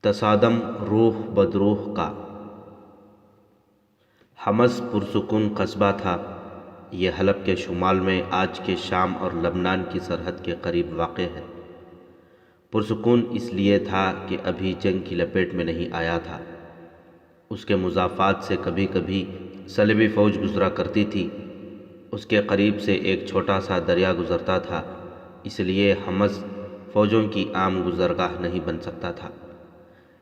تصادم روح بدروح کا۔ حمص پرسکون قصبہ تھا۔ یہ حلب کے شمال میں آج کے شام اور لبنان کی سرحد کے قریب واقع ہے۔ پرسکون اس لیے تھا کہ ابھی جنگ کی لپیٹ میں نہیں آیا تھا۔ اس کے مضافات سے کبھی کبھی صلیبی فوج گزرا کرتی تھی۔ اس کے قریب سے ایک چھوٹا سا دریا گزرتا تھا، اس لیے حمص فوجوں کی عام گزرگاہ نہیں بن سکتا تھا۔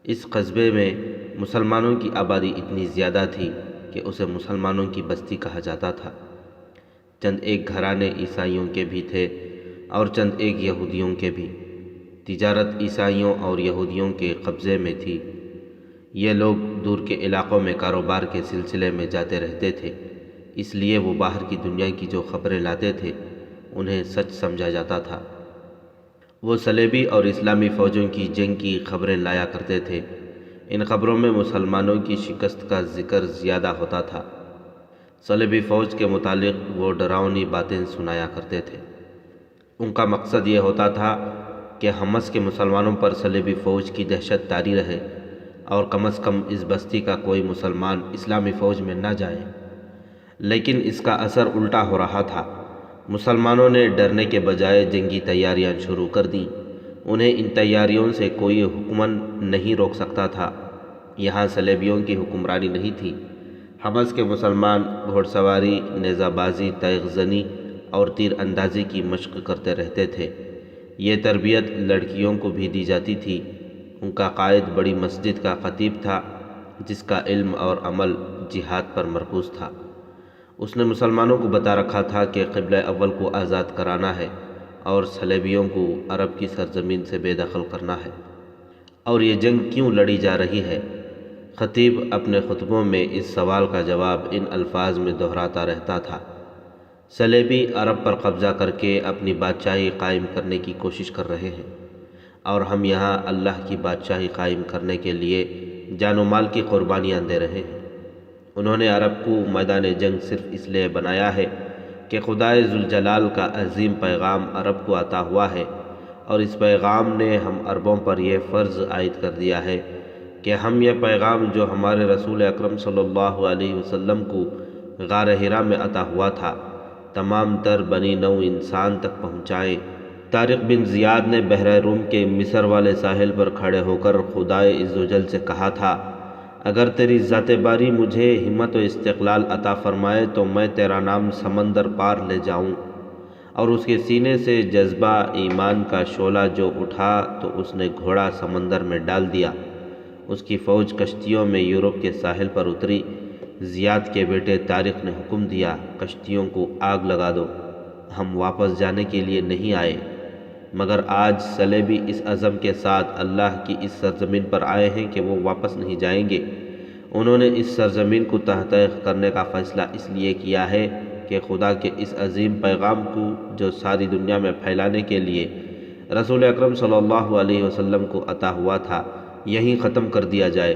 اس قصبے میں مسلمانوں کی آبادی اتنی زیادہ تھی کہ اسے مسلمانوں کی بستی کہا جاتا تھا۔ چند ایک گھرانے عیسائیوں کے بھی تھے اور چند ایک یہودیوں کے بھی۔ تجارت عیسائیوں اور یہودیوں کے قبضے میں تھی۔ یہ لوگ دور کے علاقوں میں کاروبار کے سلسلے میں جاتے رہتے تھے، اس لیے وہ باہر کی دنیا کی جو خبریں لاتے تھے انہیں سچ سمجھا جاتا تھا۔ وہ صلیبی اور اسلامی فوجوں کی جنگ کی خبریں لایا کرتے تھے۔ ان خبروں میں مسلمانوں کی شکست کا ذکر زیادہ ہوتا تھا۔ صلیبی فوج کے متعلق وہ ڈراؤنی باتیں سنایا کرتے تھے۔ ان کا مقصد یہ ہوتا تھا کہ حمص کے مسلمانوں پر صلیبی فوج کی دہشت طاری رہے اور کم از کم اس بستی کا کوئی مسلمان اسلامی فوج میں نہ جائے۔ لیکن اس کا اثر الٹا ہو رہا تھا۔ مسلمانوں نے ڈرنے کے بجائے جنگی تیاریاں شروع کر دیں۔ انہیں ان تیاریوں سے کوئی حکمن نہیں روک سکتا تھا۔ یہاں صلیبیوں کی حکمرانی نہیں تھی۔ حمص کے مسلمان گھوڑ سواری، نیزہ بازی، تیغ زنی اور تیر اندازی کی مشق کرتے رہتے تھے۔ یہ تربیت لڑکیوں کو بھی دی جاتی تھی۔ ان کا قائد بڑی مسجد کا خطیب تھا، جس کا علم اور عمل جہاد پر مرکوز تھا۔ اس نے مسلمانوں کو بتا رکھا تھا کہ قبلہ اول کو آزاد کرانا ہے اور صلیبیوں کو عرب کی سرزمین سے بے دخل کرنا ہے۔ اور یہ جنگ کیوں لڑی جا رہی ہے؟ خطیب اپنے خطبوں میں اس سوال کا جواب ان الفاظ میں دہراتا رہتا تھا: صلیبی عرب پر قبضہ کر کے اپنی بادشاہی قائم کرنے کی کوشش کر رہے ہیں، اور ہم یہاں اللہ کی بادشاہی قائم کرنے کے لیے جان و مال کی قربانیاں دے رہے ہیں۔ انہوں نے عرب کو میدان جنگ صرف اس لیے بنایا ہے کہ خدائے ذوالجلال کا عظیم پیغام عرب کو عطا ہوا ہے، اور اس پیغام نے ہم عربوں پر یہ فرض عائد کر دیا ہے کہ ہم یہ پیغام جو ہمارے رسول اکرم صلی اللہ علیہ وسلم کو غار حرا میں عطا ہوا تھا، تمام تر بنی نوع انسان تک پہنچائیں۔ طارق بن زیاد نے بحر روم کے مصر والے ساحل پر کھڑے ہو کر خدائے عزوجل سے کہا تھا: اگر تیری ذات باری مجھے ہمت و استقلال عطا فرمائے تو میں تیرا نام سمندر پار لے جاؤں۔ اور اس کے سینے سے جذبہ ایمان کا شعلہ جو اٹھا تو اس نے گھوڑا سمندر میں ڈال دیا۔ اس کی فوج کشتیوں میں یورپ کے ساحل پر اتری۔ زیاد کے بیٹے طارق نے حکم دیا: کشتیوں کو آگ لگا دو، ہم واپس جانے کے لیے نہیں آئے، مگر آج صلیبی اس عزم کے ساتھ اللہ کی اس سرزمین پر آئے ہیں کہ وہ واپس نہیں جائیں گے۔ انہوں نے اس سرزمین کو تحقیق کرنے کا فیصلہ اس لیے کیا ہے کہ خدا کے اس عظیم پیغام کو جو ساری دنیا میں پھیلانے کے لیے رسول اکرم صلی اللہ علیہ وسلم کو عطا ہوا تھا، یہیں ختم کر دیا جائے۔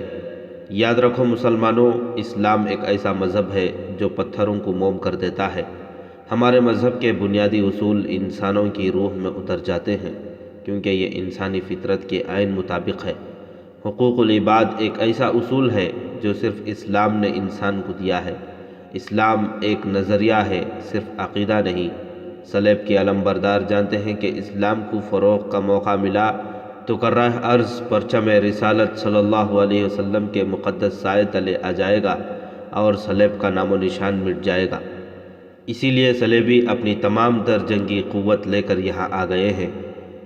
یاد رکھو مسلمانوں، اسلام ایک ایسا مذہب ہے جو پتھروں کو موم کر دیتا ہے۔ ہمارے مذہب کے بنیادی اصول انسانوں کی روح میں اتر جاتے ہیں، کیونکہ یہ انسانی فطرت کے عین مطابق ہے۔ حقوق العباد ایک ایسا اصول ہے جو صرف اسلام نے انسان کو دیا ہے۔ اسلام ایک نظریہ ہے، صرف عقیدہ نہیں۔ صلیب کے علمبردار جانتے ہیں کہ اسلام کو فروغ کا موقع ملا تو کرہ ارض پرچم رسالت صلی اللہ علیہ وسلم کے مقدس سائے تلے آ جائے گا اور صلیب کا نام و نشان مٹ جائے گا۔ اسی لیے صلیبی اپنی تمام تر جنگی قوت لے کر یہاں آ گئے ہیں۔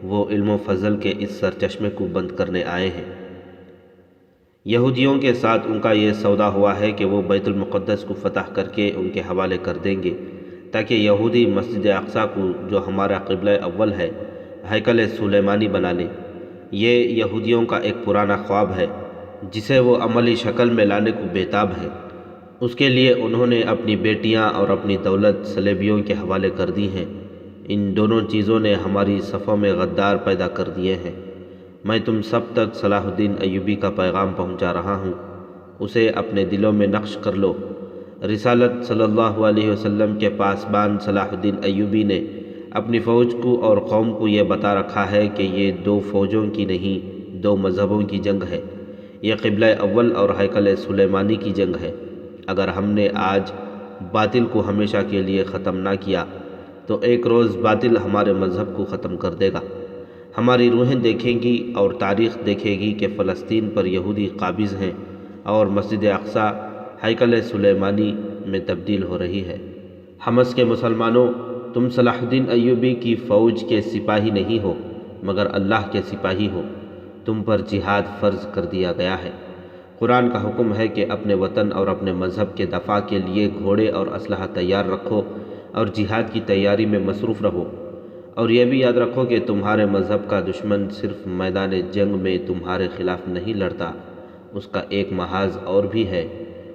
وہ علم و فضل کے اس سرچشمے کو بند کرنے آئے ہیں۔ یہودیوں کے ساتھ ان کا یہ سودا ہوا ہے کہ وہ بیت المقدس کو فتح کر کے ان کے حوالے کر دیں گے، تاکہ یہودی مسجد اقصیٰ کو جو ہمارا قبلہ اول ہے، ہیکل سلیمانی بنا لیں۔ یہ یہودیوں کا ایک پرانا خواب ہے جسے وہ عملی شکل میں لانے کو بےتاب ہے۔ اس کے لیے انہوں نے اپنی بیٹیاں اور اپنی دولت صلیبیوں کے حوالے کر دی ہیں۔ ان دونوں چیزوں نے ہماری صفوں میں غدار پیدا کر دیے ہیں۔ میں تم سب تک صلاح الدین ایوبی کا پیغام پہنچا رہا ہوں، اسے اپنے دلوں میں نقش کر لو۔ رسالت صلی اللہ علیہ وسلم کے پاسبان صلاح الدین ایوبی نے اپنی فوج کو اور قوم کو یہ بتا رکھا ہے کہ یہ دو فوجوں کی نہیں دو مذہبوں کی جنگ ہے، یہ قبلہ اول اور ہیکل سلیمانی کی جنگ ہے۔ اگر ہم نے آج باطل کو ہمیشہ کے لیے ختم نہ کیا تو ایک روز باطل ہمارے مذہب کو ختم کر دے گا۔ ہماری روحیں دیکھیں گی اور تاریخ دیکھے گی کہ فلسطین پر یہودی قابض ہیں اور مسجد اقصیٰ ہیکل سلیمانی میں تبدیل ہو رہی ہے۔ حمص کے مسلمانوں، تم صلاح الدین ایوبی کی فوج کے سپاہی نہیں ہو مگر اللہ کے سپاہی ہو۔ تم پر جہاد فرض کر دیا گیا ہے۔ قرآن کا حکم ہے کہ اپنے وطن اور اپنے مذہب کے دفاع کے لیے گھوڑے اور اسلحہ تیار رکھو اور جہاد کی تیاری میں مصروف رہو، اور یہ بھی یاد رکھو کہ تمہارے مذہب کا دشمن صرف میدان جنگ میں تمہارے خلاف نہیں لڑتا، اس کا ایک محاذ اور بھی ہے،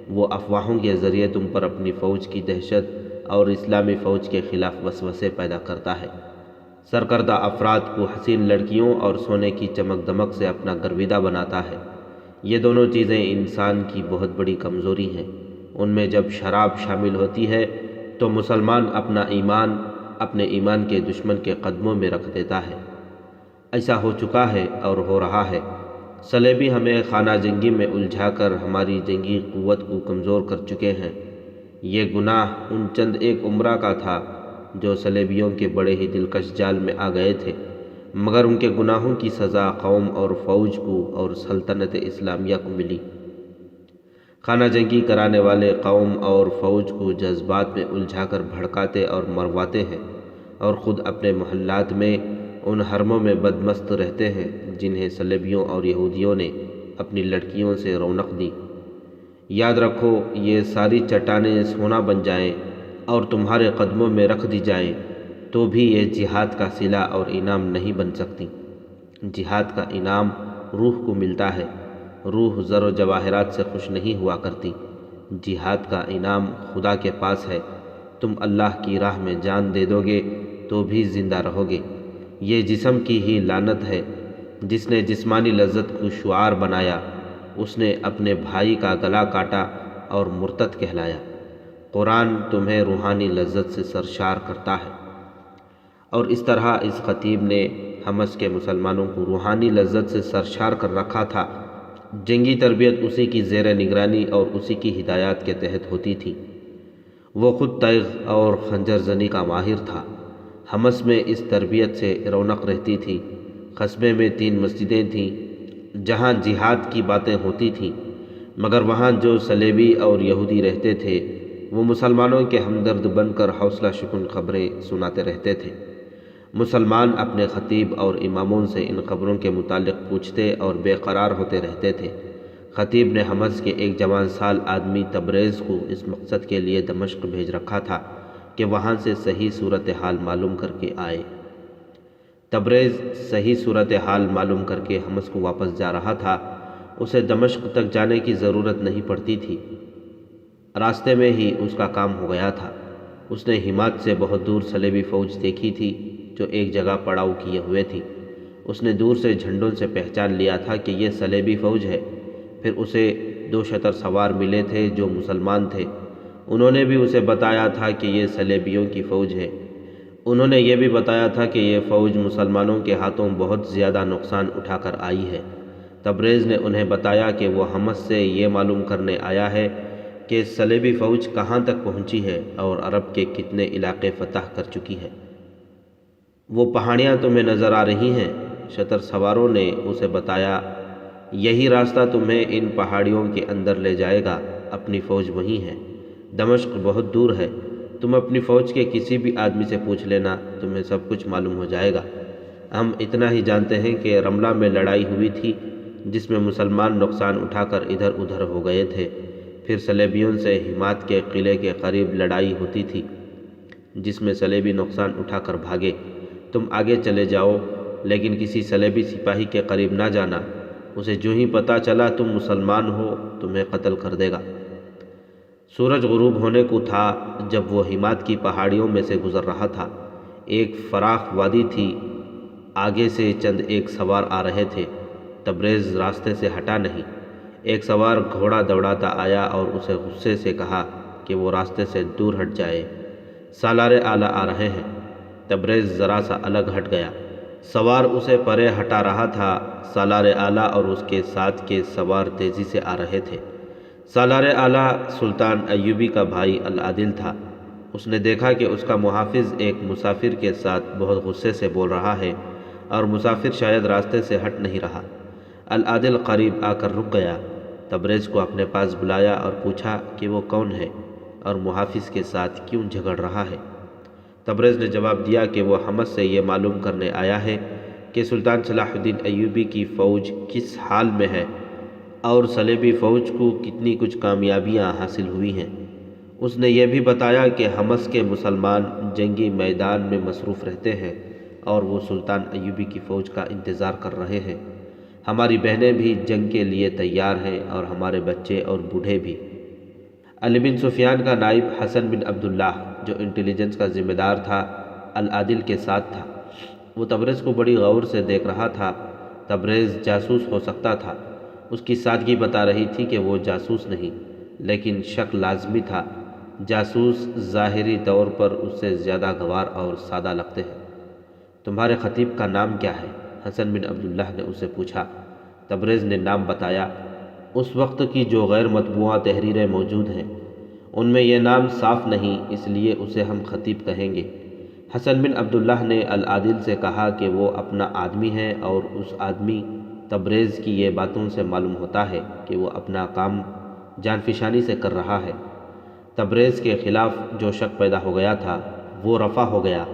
وہ افواہوں کے ذریعے تم پر اپنی فوج کی دہشت اور اسلامی فوج کے خلاف وسوسے پیدا کرتا ہے۔ سرکردہ افراد کو حسین لڑکیوں اور سونے کی چمک دمک سے اپنا گرویدہ بناتا ہے۔ یہ دونوں چیزیں انسان کی بہت بڑی کمزوری ہیں۔ ان میں جب شراب شامل ہوتی ہے تو مسلمان اپنا ایمان اپنے ایمان کے دشمن کے قدموں میں رکھ دیتا ہے۔ ایسا ہو چکا ہے اور ہو رہا ہے۔ صلیبی ہمیں خانہ جنگی میں الجھا کر ہماری جنگی قوت کو کمزور کر چکے ہیں۔ یہ گناہ ان چند ایک امراء کا تھا جو صلیبیوں کے بڑے ہی دلکش جال میں آ گئے تھے، مگر ان کے گناہوں کی سزا قوم اور فوج کو اور سلطنت اسلامیہ کو ملی۔ خانہ جنگی کرانے والے قوم اور فوج کو جذبات میں الجھا کر بھڑکاتے اور مرواتے ہیں، اور خود اپنے محلات میں ان حرموں میں بدمست رہتے ہیں جنہیں صلیبیوں اور یہودیوں نے اپنی لڑکیوں سے رونق دی۔ یاد رکھو، یہ ساری چٹانیں سونا بن جائیں اور تمہارے قدموں میں رکھ دی جائیں تو بھی یہ جہاد کا صلہ اور انعام نہیں بن سکتی۔ جہاد کا انعام روح کو ملتا ہے، روح زر و جواہرات سے خوش نہیں ہوا کرتی۔ جہاد کا انعام خدا کے پاس ہے، تم اللہ کی راہ میں جان دے دو گے تو بھی زندہ رہو گے۔ یہ جسم کی ہی لعنت ہے، جس نے جسمانی لذت کو شعار بنایا، اس نے اپنے بھائی کا گلا کاٹا اور مرتد کہلایا۔ قرآن تمہیں روحانی لذت سے سرشار کرتا ہے۔ اور اس طرح اس خطیب نے حمص کے مسلمانوں کو روحانی لذت سے سرشار کر رکھا تھا۔ جنگی تربیت اسی کی زیر نگرانی اور اسی کی ہدایات کے تحت ہوتی تھی۔ وہ خود تیغ اور خنجر زنی کا ماہر تھا۔ حمص میں اس تربیت سے رونق رہتی تھی۔ قصبے میں 3 مسجدیں تھیں جہاں جہاد کی باتیں ہوتی تھیں، مگر وہاں جو صلیبی اور یہودی رہتے تھے وہ مسلمانوں کے ہمدرد بن کر حوصلہ شکن خبریں سناتے رہتے تھے۔ مسلمان اپنے خطیب اور اماموں سے ان خبروں کے متعلق پوچھتے اور بے قرار ہوتے رہتے تھے۔ خطیب نے حمص کے ایک جوان سال آدمی تبریز کو اس مقصد کے لیے دمشق بھیج رکھا تھا کہ وہاں سے صحیح صورتحال معلوم کر کے آئے۔ تبریز صحیح صورتحال معلوم کر کے حمص کو واپس جا رہا تھا۔ اسے دمشق تک جانے کی ضرورت نہیں پڑتی تھی، راستے میں ہی اس کا کام ہو گیا تھا۔ اس نے حمات سے بہت دور صلیبی فوج دیکھی تھی جو ایک جگہ پڑاؤ کیے ہوئے تھی۔ اس نے دور سے جھنڈوں سے پہچان لیا تھا کہ یہ صلیبی فوج ہے۔ پھر اسے 2 شتر سوار ملے تھے جو مسلمان تھے، انہوں نے بھی اسے بتایا تھا کہ یہ صلیبیوں کی فوج ہے۔ انہوں نے یہ بھی بتایا تھا کہ یہ فوج مسلمانوں کے ہاتھوں بہت زیادہ نقصان اٹھا کر آئی ہے۔ تبریز نے انہیں بتایا کہ وہ حمص سے یہ معلوم کرنے آیا ہے کہ صلیبی فوج کہاں تک پہنچی ہے اور عرب کے کتنے علاقے فتح کر چکی ہے۔ وہ پہاڑیاں تمہیں نظر آ رہی ہیں، شتر سواروں نے اسے بتایا، یہی راستہ تمہیں ان پہاڑیوں کے اندر لے جائے گا، اپنی فوج وہیں ہے۔ دمشق بہت دور ہے، تم اپنی فوج کے کسی بھی آدمی سے پوچھ لینا، تمہیں سب کچھ معلوم ہو جائے گا۔ ہم اتنا ہی جانتے ہیں کہ رملہ میں لڑائی ہوئی تھی جس میں مسلمان نقصان اٹھا کر ادھر ادھر ہو گئے تھے۔ پھر صلیبیوں سے حمات کے قلعے کے قریب لڑائی ہوتی تھی جس میں صلیبی نقصان اٹھا کر بھاگے۔ تم آگے چلے جاؤ لیکن کسی صلیبی سپاہی کے قریب نہ جانا، اسے جو ہی پتہ چلا تم مسلمان ہو تمہیں قتل کر دے گا۔ سورج غروب ہونے کو تھا جب وہ حمات کی پہاڑیوں میں سے گزر رہا تھا۔ ایک فراخ وادی تھی، آگے سے چند ایک سوار آ رہے تھے۔ تبریز راستے سے ہٹا نہیں۔ ایک سوار گھوڑا دوڑاتا آیا اور اسے غصے سے کہا کہ وہ راستے سے دور ہٹ جائے، سالار اعلیٰ آ رہے ہیں۔ تبریز ذرا سا الگ ہٹ گیا۔ سوار اسے پرے ہٹا رہا تھا۔ سالار اعلیٰ اور اس کے ساتھ کے سوار تیزی سے آ رہے تھے۔ سالار اعلیٰ سلطان ایوبی کا بھائی العادل تھا۔ اس نے دیکھا کہ اس کا محافظ ایک مسافر کے ساتھ بہت غصے سے بول رہا ہے اور مسافر شاید راستے سے ہٹ نہیں رہا۔ العادل قریب آ کر رک گیا۔ تبریز کو اپنے پاس بلایا اور پوچھا کہ وہ کون ہے اور محافظ کے ساتھ کیوں جھگڑ رہا ہے۔ تبریز نے جواب دیا کہ وہ حمص سے یہ معلوم کرنے آیا ہے کہ سلطان صلاح الدین ایوبی کی فوج کس حال میں ہے اور صلیبی فوج کو کتنی کچھ کامیابیاں حاصل ہوئی ہیں۔ اس نے یہ بھی بتایا کہ حمص کے مسلمان جنگی میدان میں مصروف رہتے ہیں اور وہ سلطان ایوبی کی فوج کا انتظار کر رہے ہیں۔ ہماری بہنیں بھی جنگ کے لیے تیار ہیں اور ہمارے بچے اور بوڑھے بھی۔ علی بن سفیان کا نائب حسن بن عبداللہ جو انٹیلیجنس کا ذمہ دار تھا العادل کے ساتھ تھا۔ وہ تبریز کو بڑی غور سے دیکھ رہا تھا۔ تبریز جاسوس ہو سکتا تھا۔ اس کی سادگی بتا رہی تھی کہ وہ جاسوس نہیں، لیکن شک لازمی تھا۔ جاسوس ظاہری طور پر اس سے زیادہ گوار اور سادہ لگتے ہیں۔ تمہارے خطیب کا نام کیا ہے؟ حسن بن عبداللہ نے اسے پوچھا۔ تبریز نے نام بتایا۔ اس وقت کی جو غیر مطبوعہ تحریریں موجود ہیں ان میں یہ نام صاف نہیں، اس لیے اسے ہم خطیب کہیں گے۔ حسن بن عبداللہ نے العادل سے کہا کہ وہ اپنا آدمی ہے اور اس آدمی تبریز کی یہ باتوں سے معلوم ہوتا ہے کہ وہ اپنا کام جانفشانی سے کر رہا ہے۔ تبریز کے خلاف جو شک پیدا ہو گیا تھا وہ رفع ہو گیا۔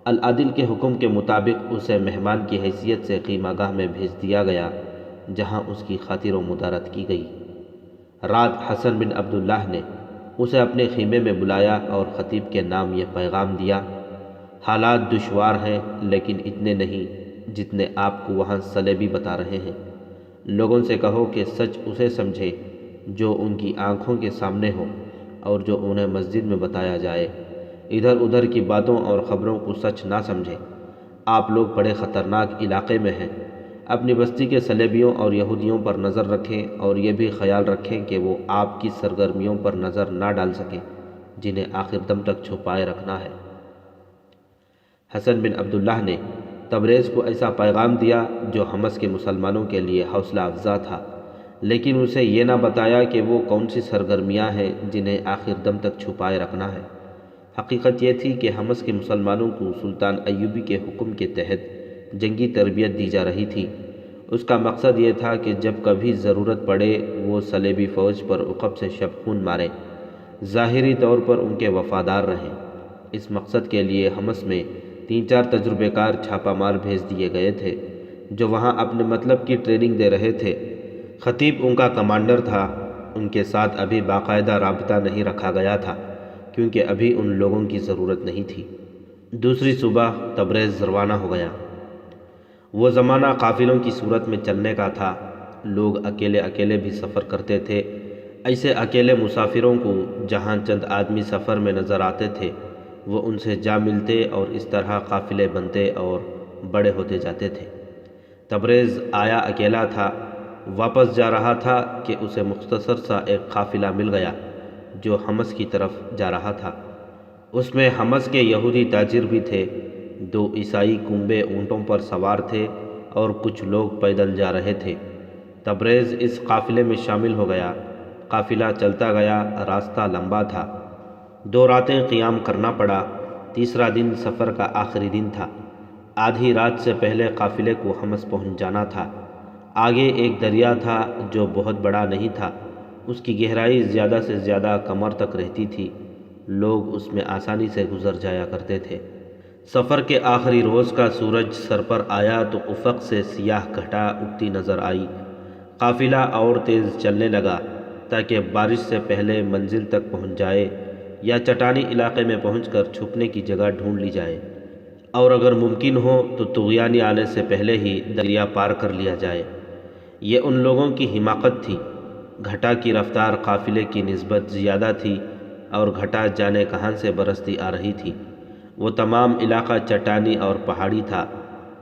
العادل کے حکم کے مطابق اسے مہمان کی حیثیت سے خیمہ گاہ میں بھیج دیا گیا جہاں اس کی خاطر و مدارت کی گئی۔ رات حسن بن عبداللہ نے اسے اپنے خیمے میں بلایا اور خطیب کے نام یہ پیغام دیا: حالات دشوار ہیں لیکن اتنے نہیں جتنے آپ کو وہاں صلیبی بتا رہے ہیں۔ لوگوں سے کہو کہ سچ اسے سمجھے جو ان کی آنکھوں کے سامنے ہو اور جو انہیں مسجد میں بتایا جائے۔ ادھر ادھر کی باتوں اور خبروں کو سچ نہ سمجھے۔ آپ لوگ بڑے خطرناک علاقے میں ہیں۔ اپنی بستی کے صلیبیوں اور یہودیوں پر نظر رکھیں اور یہ بھی خیال رکھیں کہ وہ آپ کی سرگرمیوں پر نظر نہ ڈال سکیں جنہیں آخر دم تک چھپائے رکھنا ہے۔ حسن بن عبداللہ نے تبریز کو ایسا پیغام دیا جو حمص کے مسلمانوں کے لیے حوصلہ افزا تھا، لیکن اسے یہ نہ بتایا کہ وہ کون سی سرگرمیاں ہیں جنہیں آخر دم تک چھپائے رکھنا ہے۔ حقیقت یہ تھی کہ حمص کے مسلمانوں کو سلطان ایوبی کے حکم کے تحت جنگی تربیت دی جا رہی تھی۔ اس کا مقصد یہ تھا کہ جب کبھی ضرورت پڑے وہ صلیبی فوج پر عقب سے شبخون مارے، ظاہری طور پر ان کے وفادار رہیں۔ اس مقصد کے لیے حمص میں 3-4 تجربے کار چھاپہ مار بھیج دیے گئے تھے جو وہاں اپنے مطلب کی ٹریننگ دے رہے تھے۔ خطیب ان کا کمانڈر تھا۔ ان کے ساتھ ابھی باقاعدہ رابطہ نہیں رکھا گیا تھا کیونکہ ابھی ان لوگوں کی ضرورت نہیں تھی۔ دوسری صبح تبریز روانہ ہو گیا۔ وہ زمانہ قافلوں کی صورت میں چلنے کا تھا۔ لوگ اکیلے اکیلے بھی سفر کرتے تھے۔ ایسے اکیلے مسافروں کو جہاں چند آدمی سفر میں نظر آتے تھے وہ ان سے جا ملتے اور اس طرح قافلے بنتے اور بڑے ہوتے جاتے تھے۔ تبریز آیا اکیلا تھا، واپس جا رہا تھا کہ اسے مختصر سا ایک قافلہ مل گیا جو حمص کی طرف جا رہا تھا۔ اس میں حمص کے یہودی تاجر بھی تھے، 2 عیسائی کنبے اونٹوں پر سوار تھے اور کچھ لوگ پیدل جا رہے تھے۔ تبریز اس قافلے میں شامل ہو گیا۔ قافلہ چلتا گیا، راستہ لمبا تھا، 2 راتیں قیام کرنا پڑا۔ تیسرا دن سفر کا آخری دن تھا۔ آدھی رات سے پہلے قافلے کو حمص پہنچ جانا تھا۔ آگے ایک دریا تھا جو بہت بڑا نہیں تھا، اس کی گہرائی زیادہ سے زیادہ کمر تک رہتی تھی، لوگ اس میں آسانی سے گزر جایا کرتے تھے۔ سفر کے آخری روز کا سورج سر پر آیا تو افق سے سیاہ گھٹا اٹھتی نظر آئی۔ قافلہ اور تیز چلنے لگا تاکہ بارش سے پہلے منزل تک پہنچ جائے یا چٹانی علاقے میں پہنچ کر چھپنے کی جگہ ڈھونڈ لی جائے، اور اگر ممکن ہو تو طغیانی آنے سے پہلے ہی دریا پار کر لیا جائے۔ یہ ان لوگوں کی حماقت تھی۔ گھٹا کی رفتار قافلے کی نسبت زیادہ تھی اور گھٹا جانے کہاں سے برستی آ رہی تھی۔ وہ تمام علاقہ چٹانی اور پہاڑی تھا۔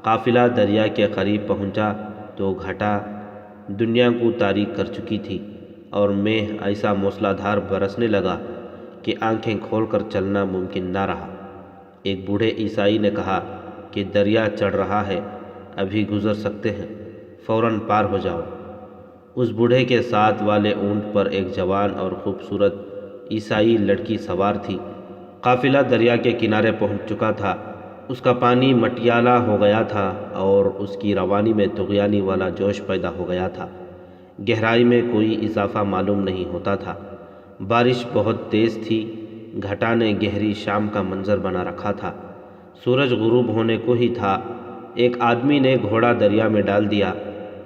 قافلہ دریا کے قریب پہنچا تو گھٹا دنیا کو تاریک کر چکی تھی اور میہ ایسا موسلا دھار برسنے لگا کہ آنکھیں کھول کر چلنا ممکن نہ رہا۔ ایک بوڑھے عیسائی نے کہا، کہ دریا چڑھ رہا ہے، ابھی گزر سکتے ہیں، فوراً پار ہو جاؤ۔ اس بوڑھے کے ساتھ والے اونٹ پر ایک جوان اور خوبصورت عیسائی لڑکی سوار تھی۔ قافلہ دریا کے کنارے پہنچ چکا تھا۔ اس کا پانی مٹیالہ ہو گیا تھا اور اس کی روانی میں طغیانی والا جوش پیدا ہو گیا تھا۔ گہرائی میں کوئی اضافہ معلوم نہیں ہوتا تھا۔ بارش بہت تیز تھی، گھٹا نے گہری شام کا منظر بنا رکھا تھا۔ سورج غروب ہونے کو ہی تھا۔ ایک آدمی نے گھوڑا دریا میں ڈال دیا۔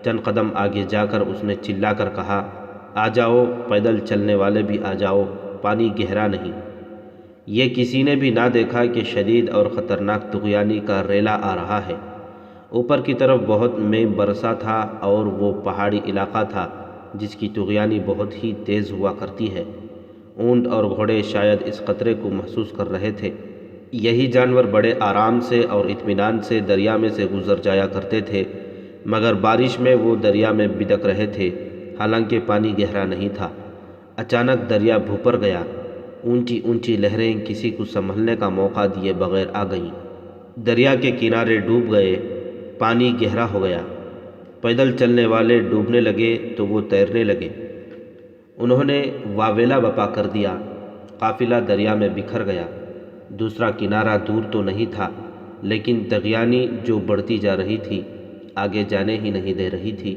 چند قدم آگے جا کر اس نے چلا کر کہا، آ جاؤ، پیدل چلنے والے بھی آ جاؤ، پانی گہرا نہیں۔ یہ کسی نے بھی نہ دیکھا کہ شدید اور خطرناک طغیانی کا ریلا آ رہا ہے۔ اوپر کی طرف بہت مے برسا تھا اور وہ پہاڑی علاقہ تھا جس کی طغیانی بہت ہی تیز ہوا کرتی ہے۔ اونٹ اور گھوڑے شاید اس خطرے کو محسوس کر رہے تھے۔ یہی جانور بڑے آرام سے اور اطمینان سے دریا میں سے گزر جایا کرتے تھے، مگر بارش میں وہ دریا میں بدک رہے تھے، حالانکہ پانی گہرا نہیں تھا۔ اچانک دریا بھوپر گیا۔ اونچی اونچی لہریں کسی کو سنبھلنے کا موقع دیے بغیر آ گئیں۔ دریا کے کنارے ڈوب گئے، پانی گہرا ہو گیا۔ پیدل چلنے والے ڈوبنے لگے تو وہ تیرنے لگے۔ انہوں نے واویلا بپا کر دیا۔ قافلہ دریا میں بکھر گیا۔ دوسرا کنارہ دور تو نہیں تھا، لیکن طغیانی جو بڑھتی جا رہی تھی، آگے جانے ہی نہیں دے رہی تھی۔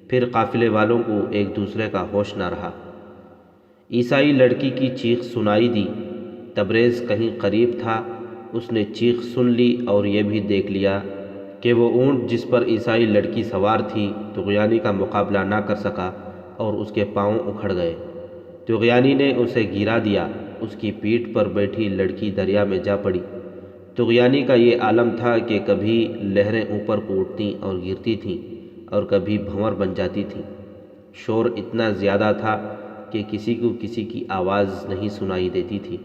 پھر قافلے والوں کو ایک دوسرے کا ہوش نہ رہا۔ عیسائی لڑکی کی چیخ سنائی دی۔ تبریز کہیں قریب تھا۔ اس نے چیخ سن لی اور یہ بھی دیکھ لیا کہ وہ اونٹ جس پر عیسائی لڑکی سوار تھی طغیانی کا مقابلہ نہ کر سکا اور اس کے پاؤں اکھڑ گئے۔ طغیانی نے اسے گرا دیا۔ اس کی پیٹھ پر بیٹھی لڑکی دریا میں جا پڑی۔ طغیانی کا یہ عالم تھا کہ کبھی لہریں اوپر کو اٹھتیں اور گرتی تھیں اور کبھی بھنور بن جاتی تھیں۔ شور اتنا زیادہ تھا کہ کسی کو کسی کی آواز نہیں سنائی دیتی تھی۔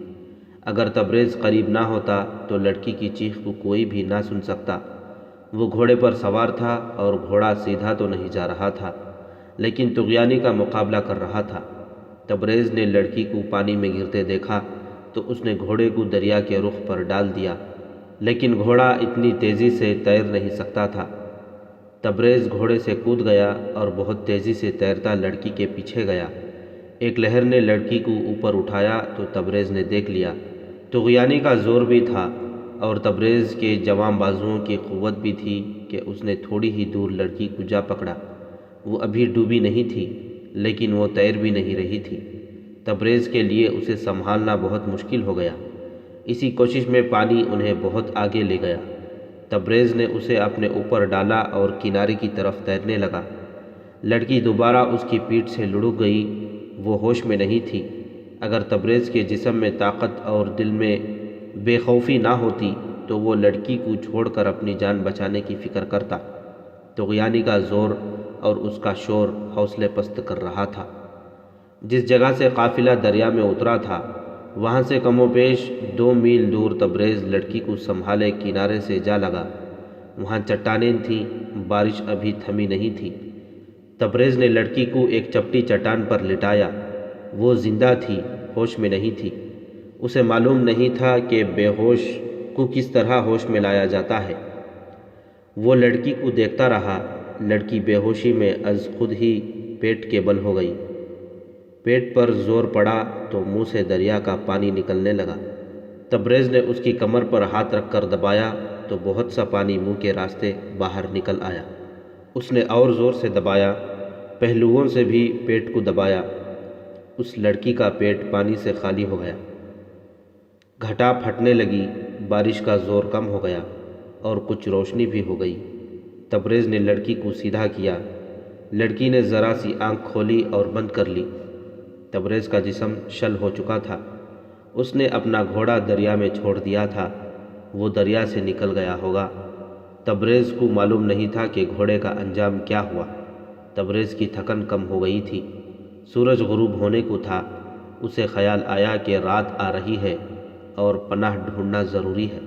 اگر تبریز قریب نہ ہوتا تو لڑکی کی چیخ کو کوئی بھی نہ سن سکتا۔ وہ گھوڑے پر سوار تھا اور گھوڑا سیدھا تو نہیں جا رہا تھا، لیکن طغیانی کا مقابلہ کر رہا تھا۔ تبریز نے لڑکی کو پانی میں گرتے دیکھا تو اس نے گھوڑے کو دریا کے رخ پر ڈال دیا، لیکن گھوڑا اتنی تیزی سے تیر نہیں سکتا تھا۔ تبریز گھوڑے سے کود گیا اور بہت تیزی سے تیرتا لڑکی کے پیچھے گیا۔ ایک لہر نے لڑکی کو اوپر اٹھایا تو تبریز نے دیکھ لیا۔ طغیانی کا زور بھی تھا اور تبریز کے جواں بازوؤں کی قوت بھی تھی کہ اس نے تھوڑی ہی دور لڑکی کو جا پکڑا۔ وہ ابھی ڈوبی نہیں تھی، لیکن وہ تیر بھی نہیں رہی تھی۔ تبریز کے لیے اسے سنبھالنا بہت مشکل ہو گیا۔ اسی کوشش میں پانی انہیں بہت آگے لے گیا۔ تبریز نے اسے اپنے اوپر ڈالا اور کنارے کی طرف تیرنے لگا۔ لڑکی دوبارہ اس کی پیٹھ سے لڑک گئی۔ وہ ہوش میں نہیں تھی۔ اگر تبریز کے جسم میں طاقت اور دل میں بے خوفی نہ ہوتی تو وہ لڑکی کو چھوڑ کر اپنی جان بچانے کی فکر کرتا۔ طغیانی کا زور اور اس کا شور حوصلے پست کر رہا تھا۔ جس جگہ سے قافلہ دریا میں اترا تھا، وہاں سے کم و بیش 2 میل دور تبریز لڑکی کو سنبھالے کنارے سے جا لگا۔ وہاں چٹانیں تھیں، بارش ابھی تھمی نہیں تھی۔ تبریز نے لڑکی کو ایک چپٹی چٹان پر لٹایا۔ وہ زندہ تھی، ہوش میں نہیں تھی۔ اسے معلوم نہیں تھا کہ بے ہوش کو کس طرح ہوش میں لایا جاتا ہے۔ وہ لڑکی کو دیکھتا رہا۔ لڑکی بے ہوشی میں از خود ہی پیٹ کے بل ہو گئی۔ پیٹ پر زور پڑا تو منہ سے دریا کا پانی نکلنے لگا۔ تبریز نے اس کی کمر پر ہاتھ رکھ کر دبایا تو بہت سا پانی منہ کے راستے باہر نکل آیا۔ اس نے اور زور سے دبایا، پہلوؤں سے بھی پیٹ کو دبایا۔ اس لڑکی کا پیٹ پانی سے خالی ہو گیا۔ گھٹا پھٹنے لگی، بارش کا زور کم ہو گیا اور کچھ روشنی بھی ہو گئی۔ تبریز نے لڑکی کو سیدھا کیا۔ لڑکی نے ذرا سی آنکھ کھولی اور بند کر لی۔ تبریز کا جسم شل ہو چکا تھا۔ اس نے اپنا گھوڑا دریا میں چھوڑ دیا تھا۔ وہ دریا سے نکل گیا ہوگا۔ تبریز کو معلوم نہیں تھا کہ گھوڑے کا انجام کیا ہوا۔ تبریز کی تھکن کم ہو گئی تھی۔ سورج غروب ہونے کو تھا۔ اسے خیال آیا کہ رات آ رہی ہے اور پناہ ڈھونڈنا ضروری ہے۔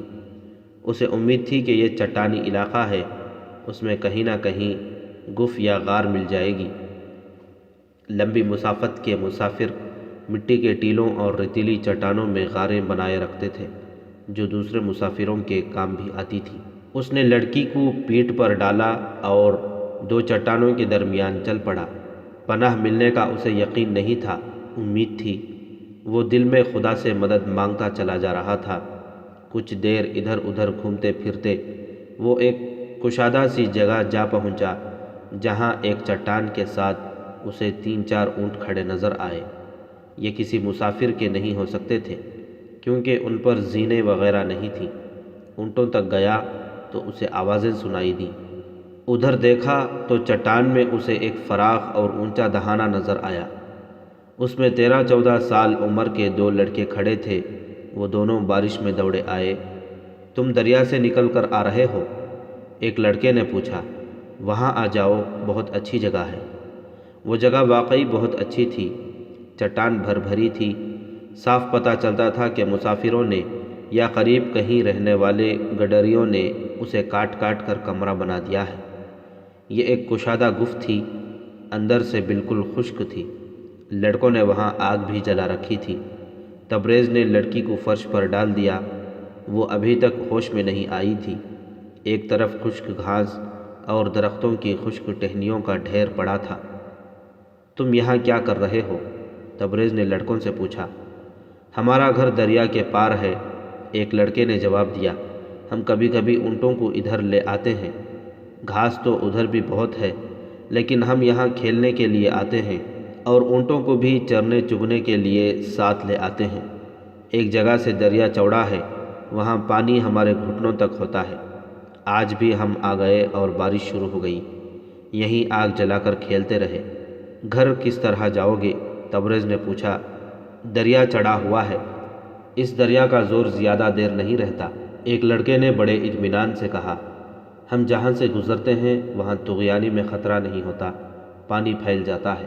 اسے امید تھی کہ یہ چٹانی علاقہ ہے، اس میں کہیں نہ کہیں گف یا غار مل جائے گی۔ لمبی مسافت کے مسافر مٹی کے ٹیلوں اور ریتیلی چٹانوں میں غاریں بنائے رکھتے تھے جو دوسرے مسافروں کے کام بھی آتی تھی۔ اس نے لڑکی کو پیٹھ پر ڈالا اور دو چٹانوں کے درمیان چل پڑا۔ پناہ ملنے کا اسے یقین نہیں تھا، امید تھی۔ وہ دل میں خدا سے مدد مانگتا چلا جا رہا تھا۔ کچھ دیر ادھر ادھر گھومتے پھرتے وہ ایک کشادہ سی جگہ جا پہنچا، جہاں ایک چٹان کے ساتھ اسے 3-4 اونٹ کھڑے نظر آئے۔ یہ کسی مسافر کے نہیں ہو سکتے تھے، کیونکہ ان پر زینے وغیرہ نہیں تھیں۔ اونٹوں تک گیا تو اسے آوازیں سنائی دیں۔ ادھر دیکھا تو چٹان میں اسے ایک فراخ اور اونچا دہانہ نظر آیا۔ اس میں 13-14 سال عمر کے 2 لڑکے کھڑے تھے۔ وہ دونوں بارش میں دوڑے آئے۔ تم دریا سے نکل کر آ رہے ہو؟ ایک لڑکے نے پوچھا۔ وہاں آ جاؤ، بہت اچھی جگہ ہے۔ وہ جگہ واقعی بہت اچھی تھی۔ چٹان بھر بھری تھی۔ صاف پتہ چلتا تھا کہ مسافروں نے یا قریب کہیں رہنے والے گڈریوں نے اسے کاٹ کاٹ کر کمرہ بنا دیا ہے۔ یہ ایک کشادہ گفت تھی، اندر سے بالکل خشک تھی۔ لڑکوں نے وہاں آگ بھی جلا رکھی تھی۔ تبریز نے لڑکی کو فرش پر ڈال دیا۔ وہ ابھی تک ہوش میں نہیں آئی تھی۔ ایک طرف خشک گھاس اور درختوں کی خشک ٹہنیوں کا ڈھیر پڑا تھا۔ تم یہاں کیا کر رہے ہو؟ تبریز نے لڑکوں سے پوچھا۔ ہمارا گھر دریا کے پار ہے، ایک لڑکے نے جواب دیا۔ ہم کبھی کبھی اونٹوں کو ادھر لے آتے ہیں۔ گھاس تو ادھر بھی بہت ہے، لیکن ہم یہاں کھیلنے کے لیے آتے ہیں اور اونٹوں کو بھی چرنے چگنے کے لیے ساتھ لے آتے ہیں۔ ایک جگہ سے دریا چوڑا ہے، وہاں پانی ہمارے گھٹنوں تک ہوتا ہے۔ آج بھی ہم آ گئے اور بارش شروع ہو گئی، یہیں آگ جلا کر کھیلتے رہے۔ گھر کس طرح جاؤ گے؟ تبریز نے پوچھا۔ دریا چڑھا ہوا ہے، اس دریا کا زور زیادہ دیر نہیں رہتا، ایک لڑکے نے بڑے اطمینان سے کہا۔ ہم جہاں سے گزرتے ہیں وہاں طغیانی میں خطرہ نہیں ہوتا، پانی پھیل جاتا ہے۔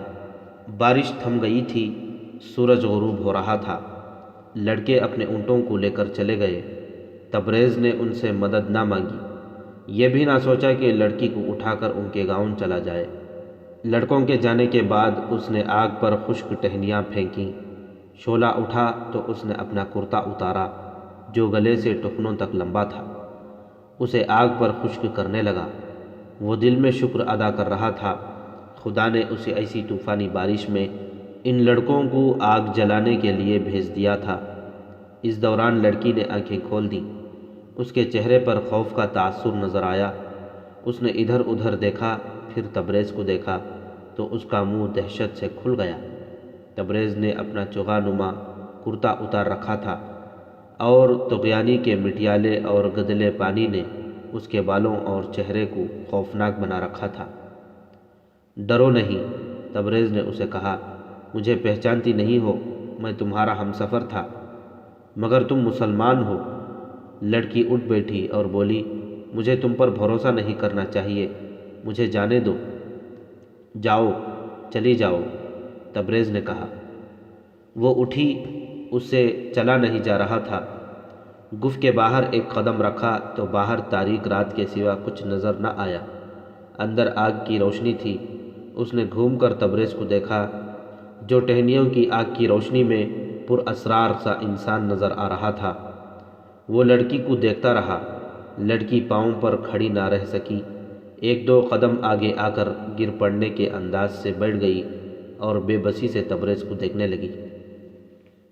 بارش تھم گئی تھی، سورج غروب ہو رہا تھا۔ لڑکے اپنے اونٹوں کو لے کر چلے گئے۔ تبریز نے ان سے مدد نہ مانگی، یہ بھی نہ سوچا کہ لڑکی کو اٹھا کر ان کے گاؤں چلا جائے۔ لڑکوں کے جانے کے بعد اس نے آگ پر خشک ٹہنیاں پھینکیں۔ شعلہ اٹھا تو اس نے اپنا کرتا اتارا، جو گلے سے ٹخنوں تک لمبا تھا۔ اسے آگ پر خشک کرنے لگا۔ وہ دل میں شکر ادا کر رہا تھا، خدا نے اسے ایسی طوفانی بارش میں ان لڑکوں کو آگ جلانے کے لیے بھیج دیا تھا۔ اس دوران لڑکی نے آنکھیں کھول دیں۔ اس کے چہرے پر خوف کا تاثر نظر آیا۔ اس نے ادھر ادھر دیکھا، پھر تبریز کو دیکھا تو اس کا منہ دہشت سے کھل گیا۔ تبریز نے اپنا چوغا نما کرتا اتار رکھا تھا اور طغیانی کے مٹیالے اور گدلے پانی نے اس کے بالوں اور چہرے کو خوفناک بنا رکھا تھا۔ ڈرو نہیں، تبریز نے اسے کہا، مجھے پہچانتی نہیں ہو؟ میں تمہارا ہمسفر تھا، مگر تم مسلمان ہو۔ لڑکی اٹھ بیٹھی اور بولی، مجھے تم پر بھروسہ نہیں کرنا چاہیے، مجھے جانے دو۔ جاؤ، چلی جاؤ، تبریز نے کہا۔ وہ اٹھی، اس سے چلا نہیں جا رہا تھا۔ گفت کے باہر ایک قدم رکھا تو باہر تاریک رات کے سوا کچھ نظر نہ آیا۔ اندر آگ کی روشنی تھی۔ اس نے گھوم کر تبریز کو دیکھا، جو ٹہنیوں کی آگ کی روشنی میں پر اسرار سا انسان نظر آ رہا تھا۔ وہ لڑکی کو دیکھتا رہا۔ لڑکی پاؤں پر کھڑی نہ رہ سکی، 1-2 قدم آگے آ کر گر پڑنے کے انداز سے بیٹھ گئی اور بے بسی سے تبریز کو دیکھنے لگی۔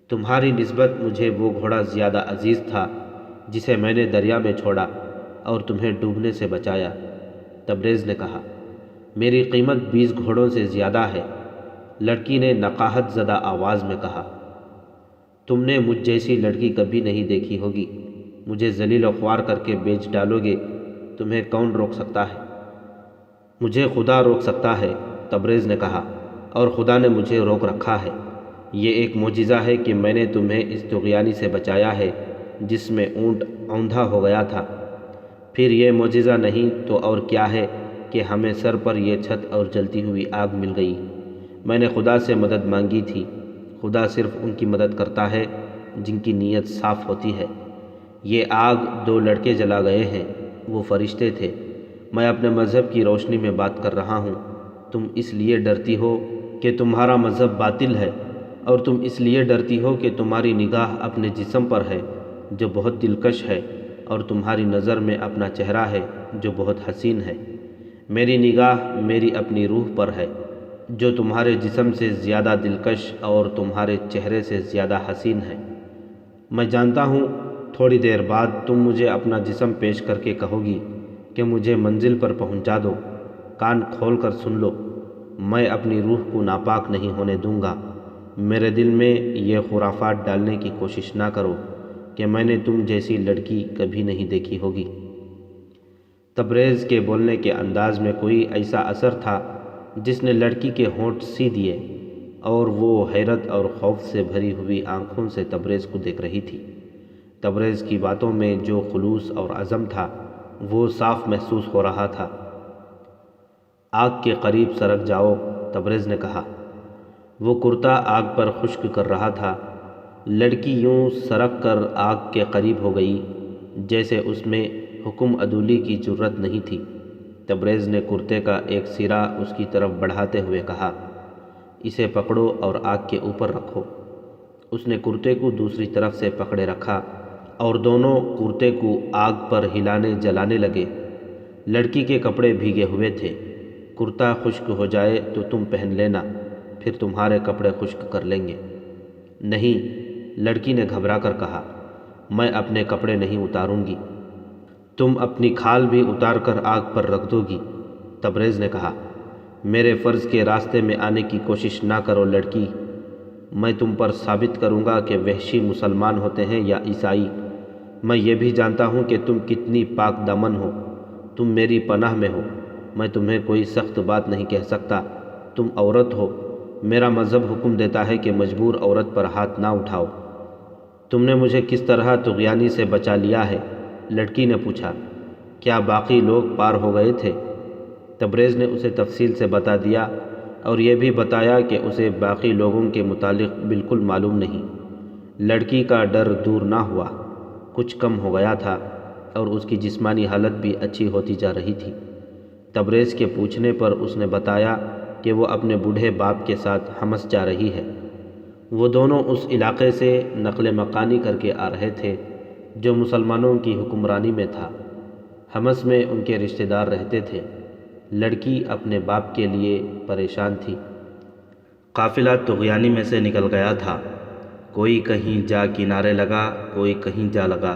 تمہاری نسبت مجھے وہ گھوڑا زیادہ عزیز تھا جسے میں نے دریا میں چھوڑا اور تمہیں ڈوبنے سے بچایا، تبریز نے کہا۔ میری قیمت 20 گھوڑوں سے زیادہ ہے، لڑکی نے نقاہت زدہ آواز میں کہا۔ تم نے مجھ جیسی لڑکی کبھی نہیں دیکھی ہوگی، مجھے ذلیل و خوار کر کے بیچ ڈالو گے، تمہیں کون روک سکتا ہے؟ مجھے خدا روک سکتا ہے، تبریز نے کہا، اور خدا نے مجھے روک رکھا ہے۔ یہ ایک معجزہ ہے کہ میں نے تمہیں اس طغیانی سے بچایا ہے جس میں اونٹ اوندھا ہو گیا تھا۔ پھر یہ معجزہ نہیں تو اور کیا ہے کہ ہمیں سر پر یہ چھت اور جلتی ہوئی آگ مل گئی۔ میں نے خدا سے مدد مانگی تھی، خدا صرف ان کی مدد کرتا ہے جن کی نیت صاف ہوتی ہے۔ یہ آگ 2 لڑکے جلا گئے ہیں، وہ فرشتے تھے۔ میں اپنے مذہب کی روشنی میں بات کر رہا ہوں۔ تم اس لیے ڈرتی ہو کہ تمہارا مذہب باطل ہے، اور تم اس لیے ڈرتی ہو کہ تمہاری نگاہ اپنے جسم پر ہے جو بہت دلکش ہے۔ اور تمہاری نظر میں اپنا چہرہ ہے جو بہت حسین ہے۔ میری نگاہ میری اپنی روح پر ہے جو تمہارے جسم سے زیادہ دلکش اور تمہارے چہرے سے زیادہ حسین ہے۔ میں جانتا ہوں تھوڑی دیر بعد تم مجھے اپنا جسم پیش کر کے کہو گی کہ مجھے منزل پر پہنچا دو۔ کان کھول کر سن لو، میں اپنی روح کو ناپاک نہیں ہونے دوں گا۔ میرے دل میں یہ خرافات ڈالنے کی کوشش نہ کرو کہ میں نے تم جیسی لڑکی کبھی نہیں دیکھی ہوگی۔ تبریز کے بولنے کے انداز میں کوئی ایسا اثر تھا جس نے لڑکی کے ہونٹ سی دیے، اور وہ حیرت اور خوف سے بھری ہوئی آنکھوں سے تبریز کو دیکھ رہی تھی۔ تبریز کی باتوں میں جو خلوص اور عزم تھا وہ صاف محسوس ہو رہا تھا۔ آگ کے قریب سرک جاؤ، تبریز نے کہا۔ وہ کرتا آگ پر خشک کر رہا تھا۔ لڑکی یوں سرک کر آگ کے قریب ہو گئی جیسے اس میں حکم عدولی کی جرت نہیں تھی۔ تبریز نے کرتے کا ایک سرا اس کی طرف بڑھاتے ہوئے کہا، اسے پکڑو اور آگ کے اوپر رکھو۔ اس نے کرتے کو دوسری طرف سے پکڑے رکھا اور دونوں کرتے کو آگ پر ہلانے جلانے لگے۔ لڑکی کے کپڑے بھیگے ہوئے تھے۔ کرتا خشک ہو جائے تو تم پہن لینا، پھر تمہارے کپڑے خشک کر لیں گے۔ نہیں، لڑکی نے گھبرا کر کہا، میں اپنے کپڑے نہیں اتاروں گی۔ تم اپنی کھال بھی اتار کر آگ پر رکھ دو گی، تبریز نے کہا۔ میرے فرض کے راستے میں آنے کی کوشش نہ کرو لڑکی۔ میں تم پر ثابت کروں گا کہ وحشی مسلمان ہوتے ہیں یا عیسائی۔ میں یہ بھی جانتا ہوں کہ تم کتنی پاک دامن ہو۔ تم میری پناہ میں ہو۔ میں تمہیں کوئی سخت بات نہیں کہہ سکتا۔ تم عورت ہو۔ میرا مذہب حکم دیتا ہے کہ مجبور عورت پر ہاتھ نہ اٹھاؤ۔ تم نے مجھے کس طرح طغیانی سے بچا لیا ہے؟ لڑکی نے پوچھا۔ کیا باقی لوگ پار ہو گئے تھے؟ تبریز نے اسے تفصیل سے بتا دیا اور یہ بھی بتایا کہ اسے باقی لوگوں کے متعلق بالکل معلوم نہیں۔ لڑکی کا ڈر دور نہ ہوا، کچھ کم ہو گیا تھا اور اس کی جسمانی حالت بھی اچھی ہوتی جا رہی تھی۔ تبریز کے پوچھنے پر اس نے بتایا کہ وہ اپنے بوڑھے باپ کے ساتھ حمص جا رہی ہے۔ وہ دونوں اس علاقے سے نقل مکانی کر کے آ رہے تھے جو مسلمانوں کی حکمرانی میں تھا۔ حمص میں ان کے رشتہ دار رہتے تھے۔ لڑکی اپنے باپ کے لیے پریشان تھی۔ قافلہ طغیانی میں سے نکل گیا تھا۔ کوئی کہیں جا کنارے لگا، کوئی کہیں جا لگا۔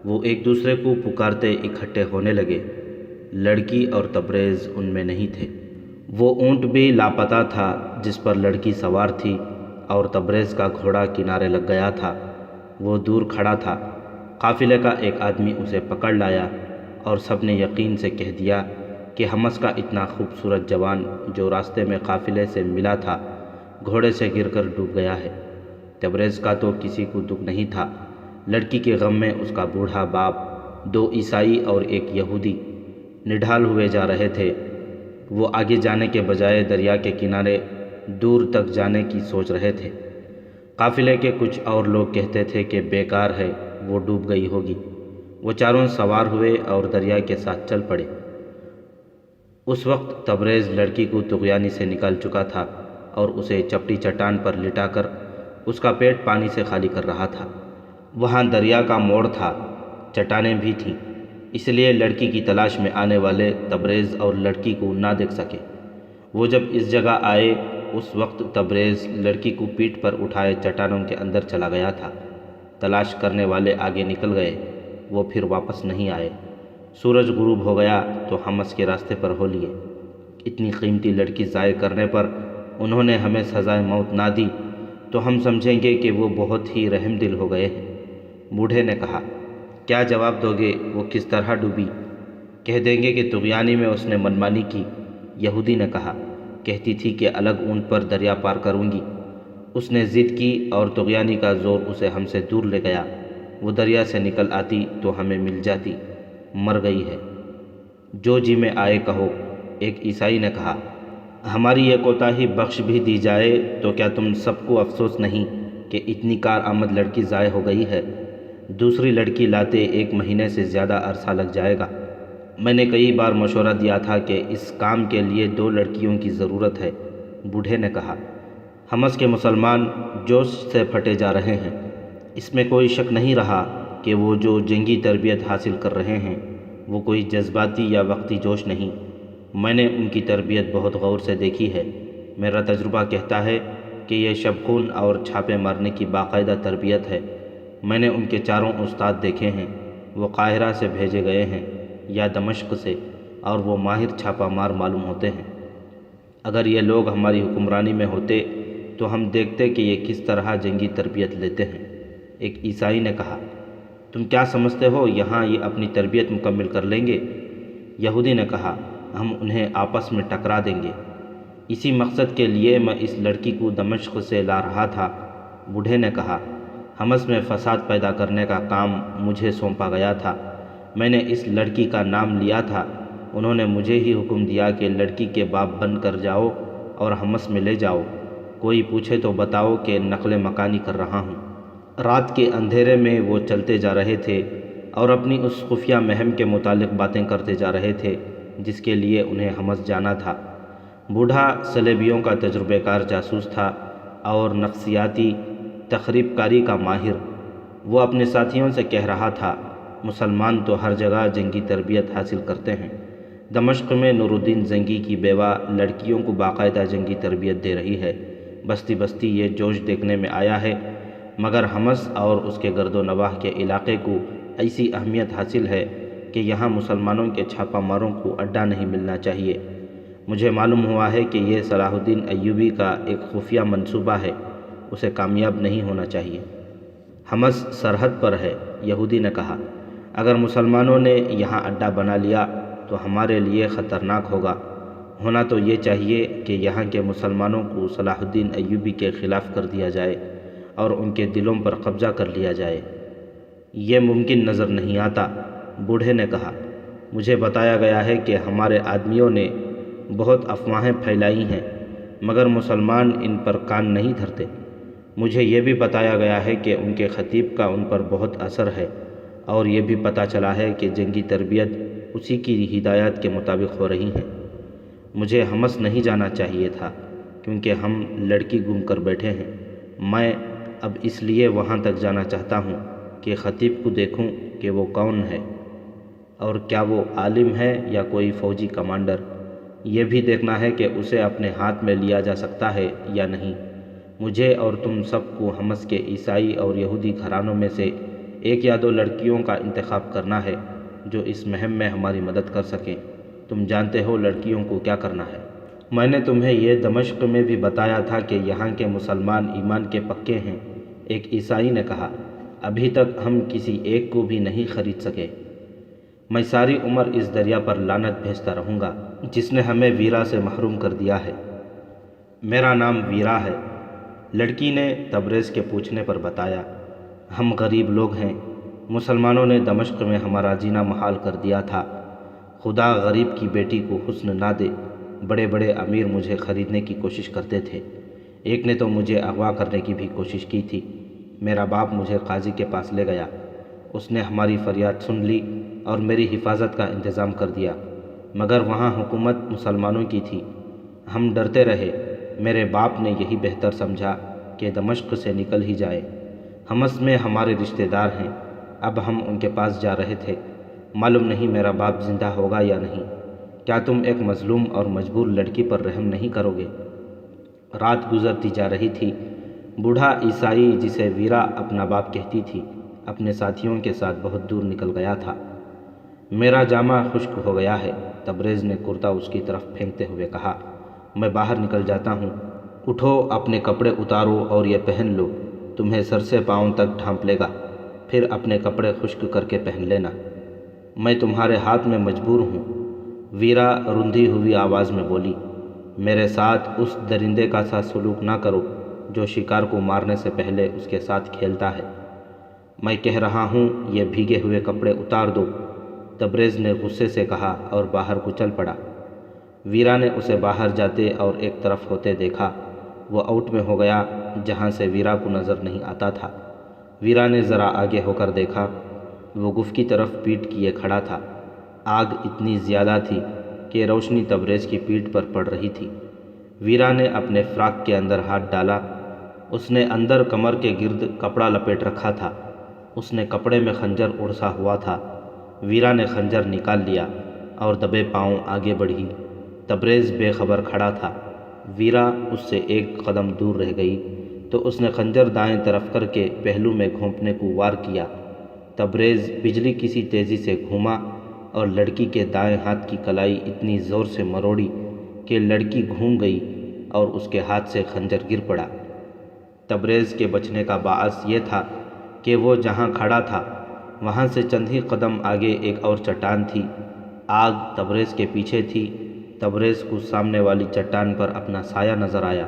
وہ ایک دوسرے کو پکارتے اکٹھے ہونے لگے۔ لڑکی اور تبریز ان میں نہیں تھے۔ وہ اونٹ بھی لاپتہ تھا جس پر لڑکی سوار تھی، اور تبریز کا گھوڑا کنارے لگ گیا تھا۔ وہ دور کھڑا تھا۔ قافلے کا ایک آدمی اسے پکڑ لایا اور سب نے یقین سے کہہ دیا کہ حمص کا اتنا خوبصورت جوان جو راستے میں قافلے سے ملا تھا گھوڑے سے گر کر ڈوب گیا ہے۔ تبریز کا تو کسی کو دکھ نہیں تھا۔ لڑکی کے غم میں اس کا بوڑھا باپ، 2 عیسائی اور ایک یہودی نڈھال ہوئے جا رہے تھے۔ وہ آگے جانے کے بجائے دریا کے کنارے دور تک جانے کی سوچ رہے تھے۔ قافلے کے کچھ اور لوگ کہتے تھے کہ بیکار ہے، وہ ڈوب گئی ہوگی۔ وہ چاروں سوار ہوئے اور دریا کے ساتھ چل پڑے۔ اس وقت تبریز لڑکی کو طغیانی سے نکال چکا تھا اور اسے چپٹی چٹان پر لٹا کر اس کا پیٹ پانی سے خالی کر رہا تھا۔ وہاں دریا کا موڑ تھا، چٹانیں بھی تھیں، اس لیے لڑکی کی تلاش میں آنے والے تبریز اور لڑکی کو نہ دیکھ سکے۔ وہ جب اس جگہ آئے اس وقت تبریز لڑکی کو پیٹھ پر اٹھائے چٹانوں کے اندر چلا گیا تھا۔ تلاش کرنے والے آگے نکل گئے، وہ پھر واپس نہیں آئے۔ سورج غروب ہو گیا تو حمص کے راستے پر ہو لیے۔ اتنی قیمتی لڑکی ضائع کرنے پر انہوں نے ہمیں سزائے موت نہ دی تو ہم سمجھیں گے کہ وہ بہت ہی رحم دل ہو گئے ہیں۔ بوڑھے نے کہا، کیا جواب دو گے؟ وہ کس طرح ڈوبی؟ کہہ دیں گے کہ طغیانی میں اس نے منمانی کی۔ یہودی نے کہا، کہتی تھی کہ الگ اونٹ پر دریا پار کروں گی۔ اس نے ضد کی اور طغیانی کا زور اسے ہم سے دور لے گیا۔ وہ دریا سے نکل آتی تو ہمیں مل جاتی۔ مر گئی ہے۔ جو جی میں آئے کہو، ایک عیسائی نے کہا۔ ہماری یہ کوتاہی بخش بھی دی جائے تو کیا تم سب کو افسوس نہیں کہ اتنی کارآمد لڑکی ضائع ہو گئی ہے؟ دوسری لڑکی لاتے 1 مہینے سے زیادہ عرصہ لگ جائے گا۔ میں نے کئی بار مشورہ دیا تھا کہ اس کام کے لیے 2 لڑکیوں کی ضرورت ہے، بوڑھے نے کہا۔ حمص کے مسلمان جوش سے پھٹے جا رہے ہیں۔ اس میں کوئی شک نہیں رہا کہ وہ جو جنگی تربیت حاصل کر رہے ہیں وہ کوئی جذباتی یا وقتی جوش نہیں، میں نے ان کی تربیت بہت غور سے دیکھی ہے۔ میرا تجربہ کہتا ہے کہ یہ شب خون اور چھاپے مارنے کی باقاعدہ تربیت ہے۔ میں نے ان کے چاروں استاد دیکھے ہیں، وہ قاہرہ سے بھیجے گئے ہیں یا دمشق سے، اور وہ ماہر چھاپا مار معلوم ہوتے ہیں۔ اگر یہ لوگ ہماری حکمرانی میں ہوتے تو ہم دیکھتے کہ یہ کس طرح جنگی تربیت لیتے ہیں۔ ایک عیسائی نے کہا، تم کیا سمجھتے ہو یہاں یہ اپنی تربیت مکمل کر لیں گے؟ یہودی نے کہا، ہم انہیں آپس میں ٹکرا دیں گے۔ اسی مقصد کے لیے میں اس لڑکی کو دمشق سے لا رہا تھا۔ بوڑھے نے کہا، حمص میں فساد پیدا کرنے کا کام مجھے سونپا گیا تھا۔ میں نے اس لڑکی کا نام لیا تھا، انہوں نے مجھے ہی حکم دیا کہ لڑکی کے باپ بن کر جاؤ اور حمص میں لے جاؤ۔ کوئی پوچھے تو بتاؤ کہ نقل مکانی کر رہا ہوں۔ رات کے اندھیرے میں وہ چلتے جا رہے تھے اور اپنی اس خفیہ مہم کے متعلق باتیں کرتے جا رہے تھے جس کے لیے انہیں حمص جانا تھا۔ بوڑھا صلیبیوں کا تجربہ کار جاسوس تھا اور نفسیاتی تخریب کاری کا ماہر۔ وہ اپنے ساتھیوں سے کہہ رہا تھا، مسلمان تو ہر جگہ جنگی تربیت حاصل کرتے ہیں۔ دمشق میں نور الدین زنگی کی بیوہ لڑکیوں کو باقاعدہ جنگی تربیت دے رہی ہے۔ بستی بستی یہ جوش دیکھنے میں آیا ہے، مگر حمص اور اس کے گرد و نواح کے علاقے کو ایسی اہمیت حاصل ہے کہ یہاں مسلمانوں کے چھاپا ماروں کو اڈا نہیں ملنا چاہیے۔ مجھے معلوم ہوا ہے کہ یہ صلاح الدین ایوبی کا ایک خفیہ منصوبہ ہے، اسے کامیاب نہیں ہونا چاہیے۔ حمص سرحد پر ہے، یہودی نے کہا، اگر مسلمانوں نے یہاں اڈا بنا لیا تو ہمارے لیے خطرناک ہوگا۔ ہونا تو یہ چاہیے کہ یہاں کے مسلمانوں کو صلاح الدین ایوبی کے خلاف کر دیا جائے اور ان کے دلوں پر قبضہ کر لیا جائے۔ یہ ممکن نظر نہیں آتا، بوڑھے نے کہا۔ مجھے بتایا گیا ہے کہ ہمارے آدمیوں نے بہت افواہیں پھیلائی ہیں، مگر مسلمان ان پر کان نہیں دھرتے۔ مجھے یہ بھی بتایا گیا ہے کہ ان کے خطیب کا ان پر بہت اثر ہے، اور یہ بھی پتہ چلا ہے کہ جنگی تربیت اسی کی ہدایات کے مطابق ہو رہی ہیں۔ مجھے حمص نہیں جانا چاہیے تھا کیونکہ ہم لڑکی گم کر بیٹھے ہیں۔ میں اب اس لیے وہاں تک جانا چاہتا ہوں کہ خطیب کو دیکھوں کہ وہ کون ہے اور کیا وہ عالم ہے یا کوئی فوجی کمانڈر۔ یہ بھی دیکھنا ہے کہ اسے اپنے ہاتھ میں لیا جا سکتا ہے یا نہیں۔ مجھے اور تم سب کو حمص کے عیسائی اور یہودی گھرانوں میں سے ایک یا دو لڑکیوں کا انتخاب کرنا ہے جو اس مہم میں ہماری مدد کر سکیں۔ تم جانتے ہو لڑکیوں کو کیا کرنا ہے۔ میں نے تمہیں یہ دمشق میں بھی بتایا تھا کہ یہاں کے مسلمان ایمان کے پکے ہیں، ایک عیسائی نے کہا۔ ابھی تک ہم کسی ایک کو بھی نہیں خرید سکے۔ میں ساری عمر اس دریا پر لعنت بھیجتا رہوں گا جس نے ہمیں ویرا سے محروم کر دیا ہے۔ میرا نام ویرا ہے، لڑکی نے تبریز کے پوچھنے پر بتایا۔ ہم غریب لوگ ہیں، مسلمانوں نے دمشق میں ہمارا جینا محال کر دیا تھا۔ خدا غریب کی بیٹی کو حسن نہ دے، بڑے بڑے امیر مجھے خریدنے کی کوشش کرتے تھے۔ ایک نے تو مجھے اغوا کرنے کی بھی کوشش کی تھی۔ میرا باپ مجھے قاضی کے پاس لے گیا، اس نے ہماری فریاد سن لی اور میری حفاظت کا انتظام کر دیا، مگر وہاں حکومت مسلمانوں کی تھی۔ ہم ڈرتے رہے، میرے باپ نے یہی بہتر سمجھا کہ دمشق سے نکل ہی جائے۔ حمص میں ہمارے رشتہ دار ہیں، اب ہم ان کے پاس جا رہے تھے، معلوم نہیں میرا باپ زندہ ہوگا یا نہیں۔ کیا تم ایک مظلوم اور مجبور لڑکی پر رحم نہیں کرو گے؟ رات گزرتی جا رہی تھی۔ بوڑھا عیسائی جسے ویرا اپنا باپ کہتی تھی اپنے ساتھیوں کے ساتھ بہت دور نکل گیا تھا۔ میرا جامہ خشک ہو گیا ہے، تبریز نے کرتا اس کی طرف پھینکتے ہوئے کہا۔ میں باہر نکل جاتا ہوں، اٹھو اپنے کپڑے اتارو اور یہ پہن لو، تمہیں سر سے پاؤں تک ڈھانپ لے گا، پھر اپنے کپڑے خشک کر کے پہن لینا۔ میں تمہارے ہاتھ میں مجبور ہوں، ویرا رندھی ہوئی آواز میں بولی۔ میرے ساتھ اس درندے کا سا سلوک نہ کرو جو شکار کو مارنے سے پہلے اس کے ساتھ کھیلتا ہے۔ میں کہہ رہا ہوں یہ بھیگے ہوئے کپڑے اتار دو، تبریز نے غصے سے کہا اور باہر کو چل پڑا۔ ویرا نے اسے باہر جاتے اور ایک طرف ہوتے دیکھا، وہ آؤٹ میں ہو گیا جہاں سے ویرا کو نظر نہیں آتا تھا۔ ویرا نے ذرا آگے ہو کر دیکھا، وہ گف کی طرف پیٹھ کیے کھڑا تھا۔ آگ اتنی زیادہ تھی کہ روشنی تبریز کی پیٹھ پر پڑ رہی تھی۔ ویرا نے اپنے فراق کے اندر ہاتھ ڈالا، اس نے اندر کمر کے گرد کپڑا لپیٹ رکھا تھا۔ اس نے کپڑے میں خنجر اڑسا ہوا تھا۔ ویرا نے خنجر نکال لیا اور دبے پاؤں آگے بڑھی۔ تبریز بے خبر کھڑا تھا۔ ویرا اس سے ایک قدم دور رہ گئی تو اس نے خنجر دائیں طرف کر کے پہلو میں گھونپنے کو وار کیا۔ تبریز بجلی کسی تیزی سے گھوما اور لڑکی کے دائیں ہاتھ کی کلائی اتنی زور سے مروڑی کہ لڑکی گھوم گئی اور اس کے ہاتھ سے خنجر گر پڑا۔ تبریز کے بچنے کا باعث یہ تھا کہ وہ جہاں کھڑا تھا وہاں سے چند ہی قدم آگے ایک اور چٹان تھی۔ آگ تبریز کے پیچھے تھی۔ تبریز کو سامنے والی چٹان پر اپنا سایہ نظر آیا۔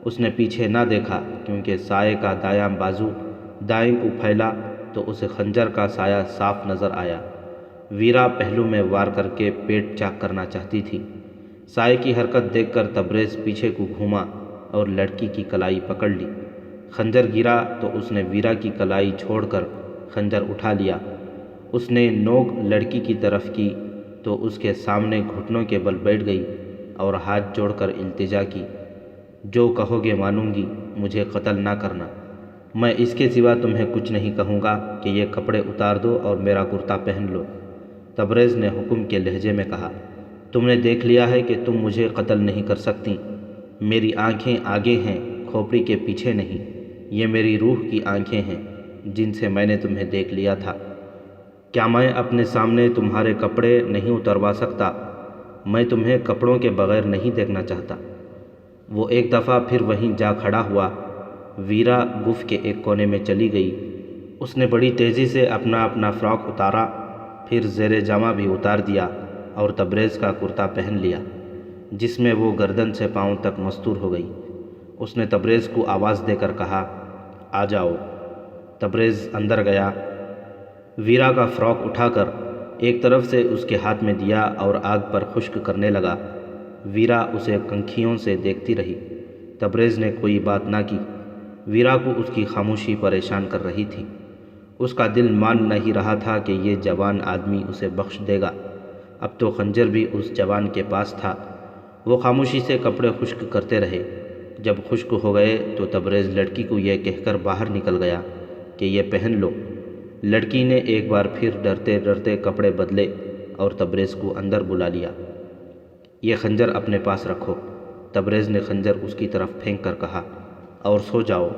اس نے پیچھے نہ دیکھا کیونکہ سائے کا دایاں بازو دائیں کو پھیلا تو اسے خنجر کا سایہ صاف نظر آیا۔ ویرا پہلو میں وار کر کے پیٹ چاک کرنا چاہتی تھی۔ سائے کی حرکت دیکھ کر تبریز پیچھے کو گھوما اور لڑکی کی کلائی پکڑ لی۔ خنجر گرا تو اس نے ویرا کی کلائی چھوڑ کر خنجر اٹھا لیا۔ اس نے نوک لڑکی کی طرف کی تو اس کے سامنے گھٹنوں کے بل بیٹھ گئی اور ہاتھ جوڑ کر التجا کی، جو کہو گے مانوں گی، مجھے قتل نہ کرنا۔ میں اس کے سوا تمہیں کچھ نہیں کہوں گا کہ یہ کپڑے اتار دو اور میرا کرتا پہن لو۔ تبریز نے حکم کے لہجے میں کہا، تم نے دیکھ لیا ہے کہ تم مجھے قتل نہیں کر سکتی۔ میری آنکھیں آگے ہیں، کھوپڑی کے پیچھے نہیں۔ یہ میری روح کی آنکھیں ہیں جن سے میں نے تمہیں دیکھ لیا تھا۔ کیا میں اپنے سامنے تمہارے کپڑے نہیں اتروا سکتا؟ میں تمہیں کپڑوں کے بغیر نہیں دیکھنا چاہتا۔ وہ ایک دفعہ پھر وہیں جا کھڑا ہوا۔ ویرا گف کے ایک کونے میں چلی گئی۔ اس نے بڑی تیزی سے اپنا فراک اتارا، پھر زیر جامہ بھی اتار دیا اور تبریز کا کرتا پہن لیا جس میں وہ گردن سے پاؤں تک مستور ہو گئی۔ اس نے تبریز کو آواز دے کر کہا، آ جاؤ۔ تبریز اندر گیا۔ ویرا کا فراک اٹھا کر ایک طرف سے اس کے ہاتھ میں دیا اور آگ پر خشک کرنے لگا۔ ویرا اسے کنکھیوں سے دیکھتی رہی۔ تبریز نے کوئی بات نہ کی۔ ویرا کو اس کی خاموشی پریشان کر رہی تھی۔ اس کا دل مان نہیں رہا تھا کہ یہ جوان آدمی اسے بخش دے گا۔ اب تو خنجر بھی اس جوان کے پاس تھا۔ وہ خاموشی سے کپڑے خشک کرتے رہے۔ جب خشک ہو گئے تو تبریز لڑکی کو یہ کہہ کر باہر نکل گیا کہ یہ پہن لو۔ لڑکی نے ایک بار پھر ڈرتے ڈرتے کپڑے بدلے اور تبریز کو اندر بلا لیا۔ یہ خنجر اپنے پاس رکھو۔ تبریز نے خنجر اس کی طرف پھینک کر کہا، اور سو جاؤ،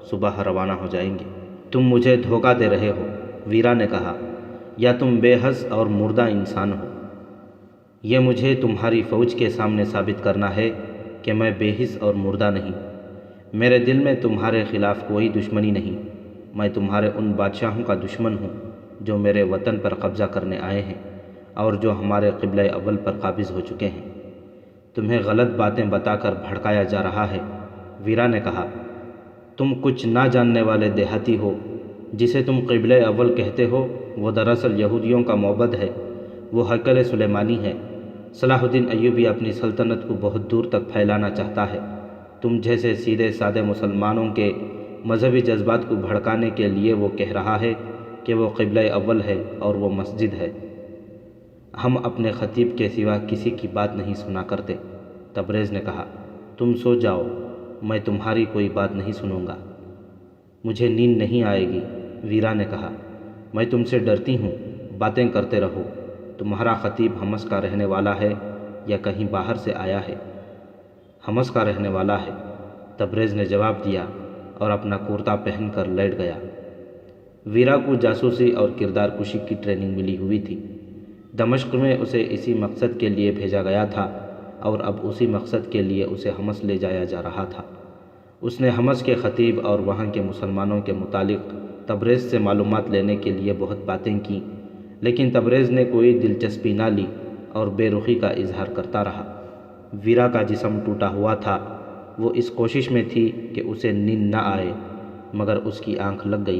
صبح روانہ ہو جائیں گے۔ تم مجھے دھوکہ دے رہے ہو، ویرا نے کہا، یا تم بے حس اور مردہ انسان ہو۔ یہ مجھے تمہاری فوج کے سامنے ثابت کرنا ہے کہ میں بے حس اور مردہ نہیں۔ میرے دل میں تمہارے خلاف کوئی دشمنی نہیں۔ میں تمہارے ان بادشاہوں کا دشمن ہوں جو میرے وطن پر قبضہ کرنے آئے ہیں اور جو ہمارے قبلہ اول پر قابض ہو چکے ہیں۔ تمہیں غلط باتیں بتا کر بھڑکایا جا رہا ہے، ویرا نے کہا۔ تم کچھ نہ جاننے والے دیہاتی ہو۔ جسے تم قبلہ اول کہتے ہو وہ دراصل یہودیوں کا معبد ہے۔ وہ ہیکل سلیمانی ہے۔ صلاح الدین ایوبی اپنی سلطنت کو بہت دور تک پھیلانا چاہتا ہے۔ تم جیسے سیدھے سادے مسلمانوں کے مذہبی جذبات کو بھڑکانے کے لیے وہ کہہ رہا ہے کہ وہ قبلہ اول ہے اور وہ مسجد ہے۔ ہم اپنے خطیب کے سوا کسی کی بات نہیں سنا کرتے۔ تبریز نے کہا، تم سو جاؤ، میں تمہاری کوئی بات نہیں سنوں گا۔ مجھے نیند نہیں آئے گی، ویرا نے کہا۔ میں تم سے ڈرتی ہوں، باتیں کرتے رہو۔ تمہارا خطیب حمص کا رہنے والا ہے یا کہیں باہر سے آیا ہے؟ حمص کا رہنے والا ہے، تبریز نے جواب دیا اور اپنا کرتا پہن کر لیٹ گیا۔ ویرا کو جاسوسی اور کردار کشی کی ٹریننگ ملی ہوئی تھی۔ دمشق میں اسے اسی مقصد کے لیے بھیجا گیا تھا اور اب اسی مقصد کے لیے اسے حمص لے جایا جا رہا تھا۔ اس نے حمص کے خطیب اور وہاں کے مسلمانوں کے متعلق تبریز سے معلومات لینے کے لیے بہت باتیں کیں، لیکن تبریز نے کوئی دلچسپی نہ لی اور بے رخی کا اظہار کرتا رہا۔ ویرا کا جسم ٹوٹا ہوا تھا۔ وہ اس کوشش میں تھی کہ اسے نیند نہ آئے، مگر اس کی آنکھ لگ گئی۔